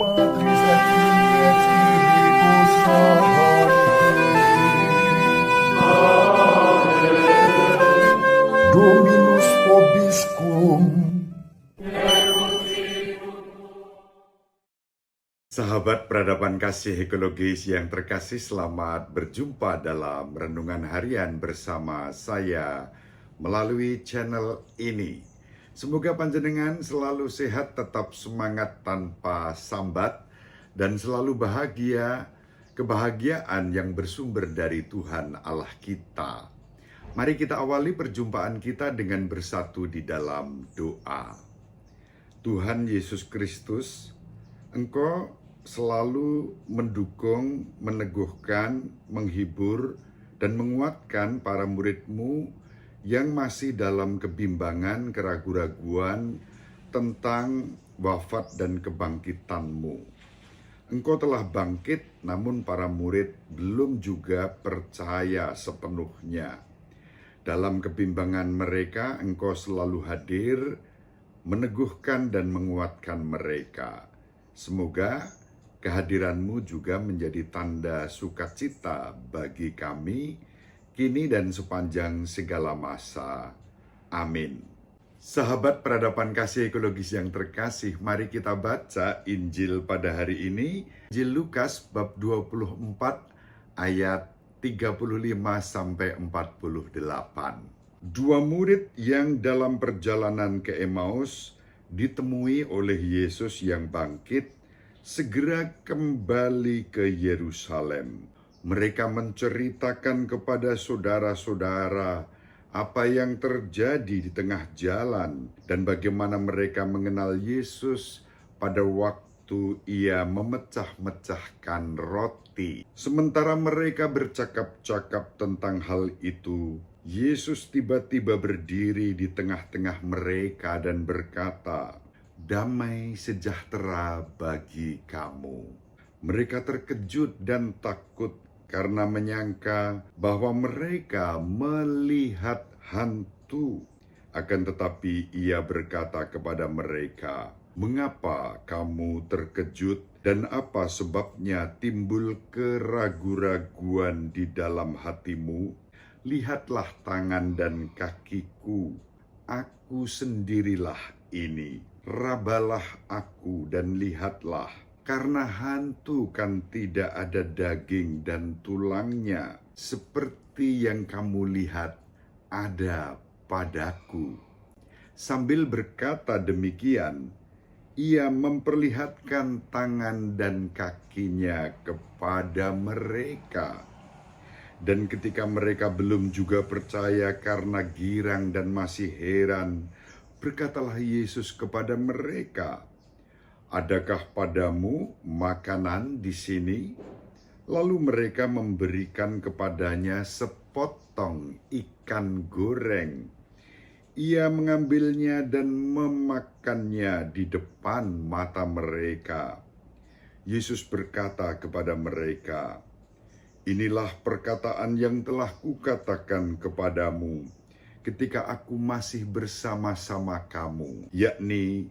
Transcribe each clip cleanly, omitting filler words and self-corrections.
Patris et Filii et Spiritus Sancti. Dominus vobiscum. Sahabat peradaban kasih ekologis yang terkasih, selamat berjumpa dalam renungan harian bersama saya melalui channel ini. Semoga panjenengan selalu sehat, tetap semangat tanpa sambat, dan selalu bahagia, kebahagiaan yang bersumber dari Tuhan Allah kita. Mari kita awali perjumpaan kita dengan bersatu di dalam doa. Tuhan Yesus Kristus, Engkau selalu mendukung, meneguhkan, menghibur, dan menguatkan para murid-Mu yang masih dalam kebimbangan, keraguan-raguan tentang wafat dan kebangkitan-Mu. Engkau telah bangkit, namun para murid belum juga percaya sepenuhnya. Dalam kebimbangan mereka, Engkau selalu hadir, meneguhkan dan menguatkan mereka. Semoga kehadiran-Mu juga menjadi tanda sukacita bagi kami, kini dan sepanjang segala masa. Amin. Sahabat peradaban kasih ekologis yang terkasih, mari kita baca Injil pada hari ini. Injil Lukas bab 24 ayat 35-48. Dua murid yang dalam perjalanan ke Emmaus ditemui oleh Yesus yang bangkit segera kembali ke Yerusalem. Mereka menceritakan kepada saudara-saudara apa yang terjadi di tengah jalan dan bagaimana mereka mengenal Yesus pada waktu Ia memecah-mecahkan roti. Sementara mereka bercakap-cakap tentang hal itu, Yesus tiba-tiba berdiri di tengah-tengah mereka dan berkata, "Damai sejahtera bagi kamu." Mereka terkejut dan takut karena menyangka bahwa mereka melihat hantu. Akan tetapi Ia berkata kepada mereka, "Mengapa kamu terkejut dan apa sebabnya timbul keraguan-raguan di dalam hatimu? Lihatlah tangan dan kakiku, aku sendirilah ini. Rabalah aku dan lihatlah, karena hantu kan tidak ada daging dan tulangnya, seperti yang kamu lihat ada padaku." Sambil berkata demikian, Ia memperlihatkan tangan dan kakinya kepada mereka. Dan ketika mereka belum juga percaya karena girang dan masih heran, berkatalah Yesus kepada mereka, "Adakah padamu makanan di sini?" Lalu mereka memberikan kepadanya sepotong ikan goreng. Ia mengambilnya dan memakannya di depan mata mereka. Yesus berkata kepada mereka, "Inilah perkataan yang telah kukatakan kepadamu ketika aku masih bersama-sama kamu, yakni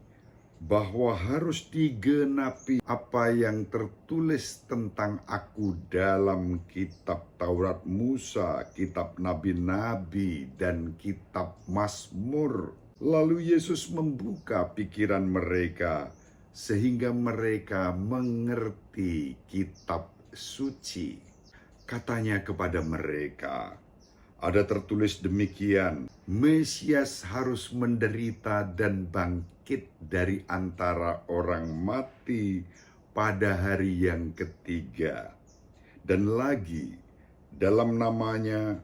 bahwa harus digenapi apa yang tertulis tentang aku dalam kitab Taurat Musa, kitab Nabi-Nabi, dan kitab Mazmur." Lalu Yesus membuka pikiran mereka sehingga mereka mengerti kitab suci. Katanya kepada mereka, "Ada tertulis demikian, Mesias harus menderita dan bangkit dari antara orang mati pada hari yang ketiga. Dan lagi, dalam namanya,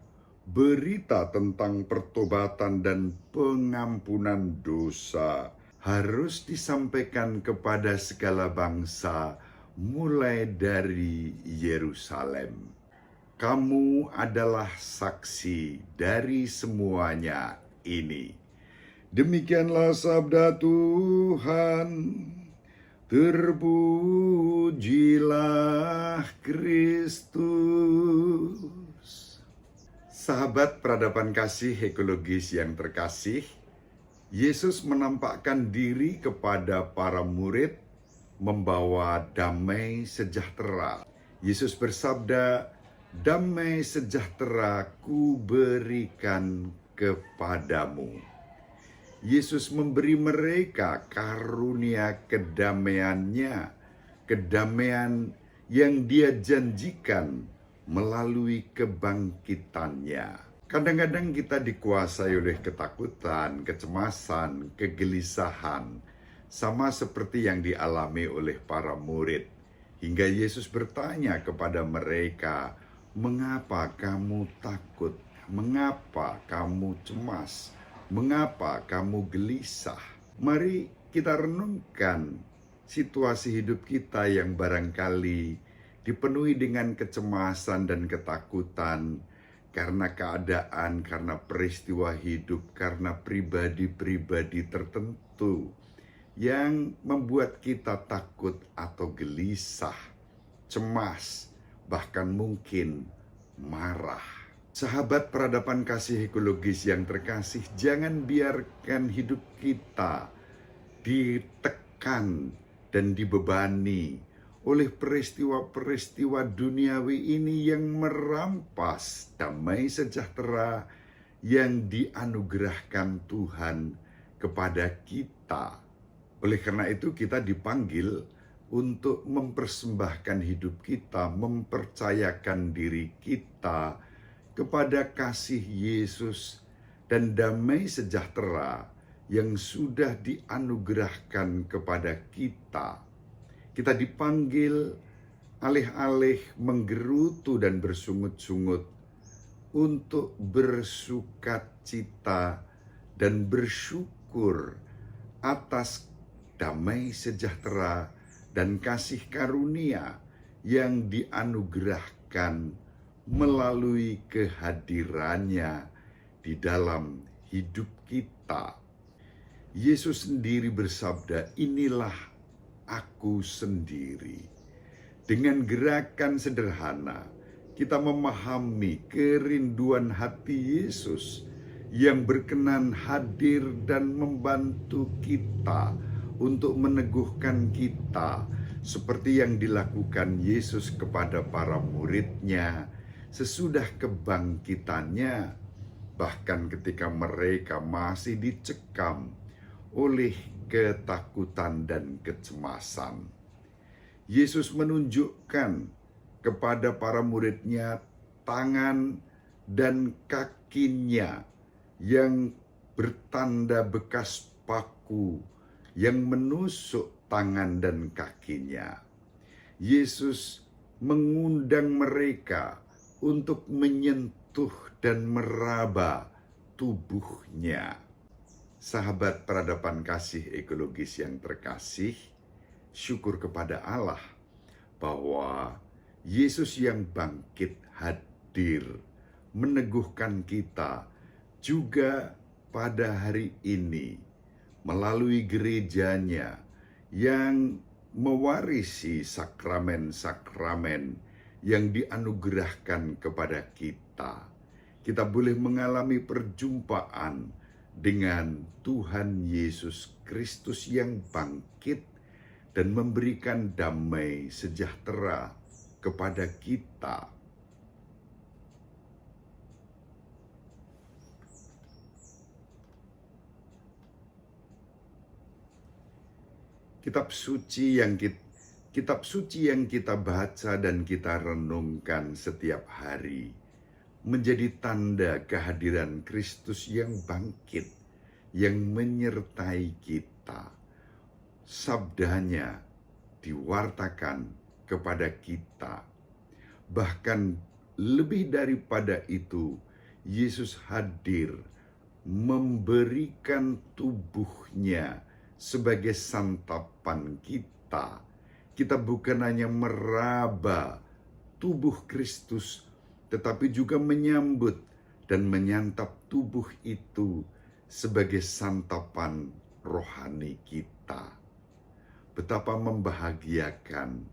berita tentang pertobatan dan pengampunan dosa harus disampaikan kepada segala bangsa, mulai dari Yerusalem. Kamu adalah saksi dari semuanya ini." Demikianlah sabda Tuhan. Terpujilah Kristus. Sahabat peradaban kasih ekologis yang terkasih, Yesus menampakkan diri kepada para murid membawa damai sejahtera. Yesus bersabda, "Damai sejahtera ku berikan kepadamu." Yesus memberi mereka karunia kedamaiannya, kedamaian yang Dia janjikan melalui kebangkitannya. Kadang-kadang kita dikuasai oleh ketakutan, kecemasan, kegelisahan, sama seperti yang dialami oleh para murid. Hingga Yesus bertanya kepada mereka, "Mengapa kamu takut? Mengapa kamu cemas? Mengapa kamu gelisah?" Mari kita renungkan situasi hidup kita yang barangkali dipenuhi dengan kecemasan dan ketakutan, karena keadaan, karena peristiwa hidup, karena pribadi-pribadi tertentu yang membuat kita takut atau gelisah, cemas, bahkan mungkin marah. Sahabat peradaban kasih ekologis yang terkasih, jangan biarkan hidup kita ditekan dan dibebani oleh peristiwa-peristiwa duniawi ini yang merampas damai sejahtera yang dianugerahkan Tuhan kepada kita. Oleh karena itu kita dipanggil untuk mempersembahkan hidup kita, mempercayakan diri kita kepada kasih Yesus dan damai sejahtera yang sudah dianugerahkan kepada kita. Kita dipanggil alih-alih menggerutu dan bersungut-sungut untuk bersukacita dan bersyukur atas damai sejahtera dan kasih karunia yang dianugerahkan melalui kehadirannya di dalam hidup kita. Yesus sendiri bersabda, "Inilah aku sendiri." Dengan gerakan sederhana, kita memahami kerinduan hati Yesus yang berkenan hadir dan membantu kita untuk meneguhkan kita, seperti yang dilakukan Yesus kepada para murid-Nya sesudah kebangkitannya, bahkan ketika mereka masih dicekam oleh ketakutan dan kecemasan. Yesus menunjukkan kepada para murid-Nya tangan dan kakinya yang bertanda bekas paku yang menusuk tangan dan kakinya. Yesus mengundang mereka untuk menyentuh dan meraba tubuhnya. Sahabat peradaban kasih ekologis yang terkasih, syukur kepada Allah bahwa Yesus yang bangkit hadir meneguhkan kita juga pada hari ini melalui gerejanya yang mewarisi sakramen-sakramen yang dianugerahkan kepada kita. Kita boleh mengalami perjumpaan dengan Tuhan Yesus Kristus yang bangkit dan memberikan damai sejahtera kepada kita. Kitab suci yang kita baca dan kita renungkan setiap hari menjadi tanda kehadiran Kristus yang bangkit, yang menyertai kita. Sabdanya diwartakan kepada kita. Bahkan lebih daripada itu, Yesus hadir memberikan tubuhnya sebagai santapan kita. Kita bukan hanya meraba tubuh Kristus, tetapi juga menyambut dan menyantap tubuh itu sebagai santapan rohani kita. Betapa membahagiakan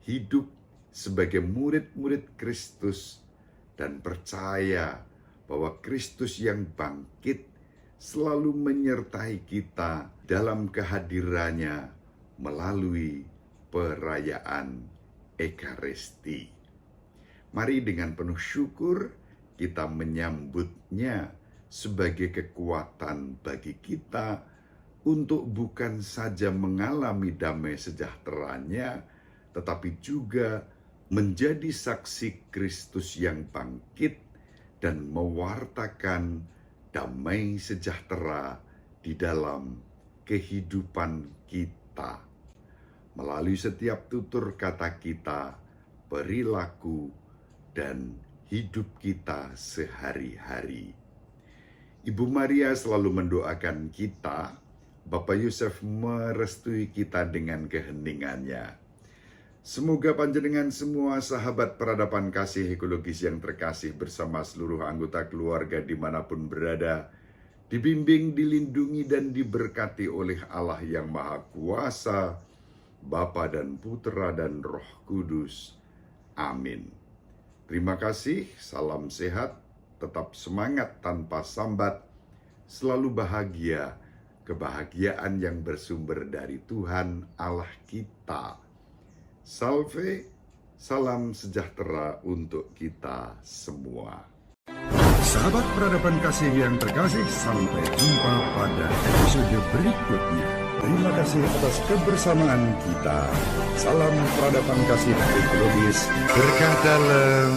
hidup sebagai murid-murid Kristus dan percaya bahwa Kristus yang bangkit selalu menyertai kita dalam kehadirannya melalui perayaan Ekaristi. Mari dengan penuh syukur kita menyambutnya sebagai kekuatan bagi kita untuk bukan saja mengalami damai sejahteranya, tetapi juga menjadi saksi Kristus yang bangkit dan mewartakan damai sejahtera di dalam kehidupan kita. Melalui setiap tutur kata kita, perilaku, dan hidup kita sehari-hari. Ibu Maria selalu mendoakan kita, Bapak Yusuf merestui kita dengan keheningannya. Semoga panjenengan semua sahabat peradaban kasih ekologis yang terkasih bersama seluruh anggota keluarga dimanapun berada, dibimbing, dilindungi, dan diberkati oleh Allah yang Maha Kuasa, Bapa dan Putra dan Roh Kudus. Amin. Terima kasih, salam sehat, tetap semangat tanpa sambat, selalu bahagia, kebahagiaan yang bersumber dari Tuhan Allah kita. Salve, salam sejahtera untuk kita semua. Sahabat peradaban kasih yang terkasih, sampai jumpa pada episode berikutnya. Terima kasih atas kebersamaan kita. Salam peradaban kasih ekologis. Berkah dalam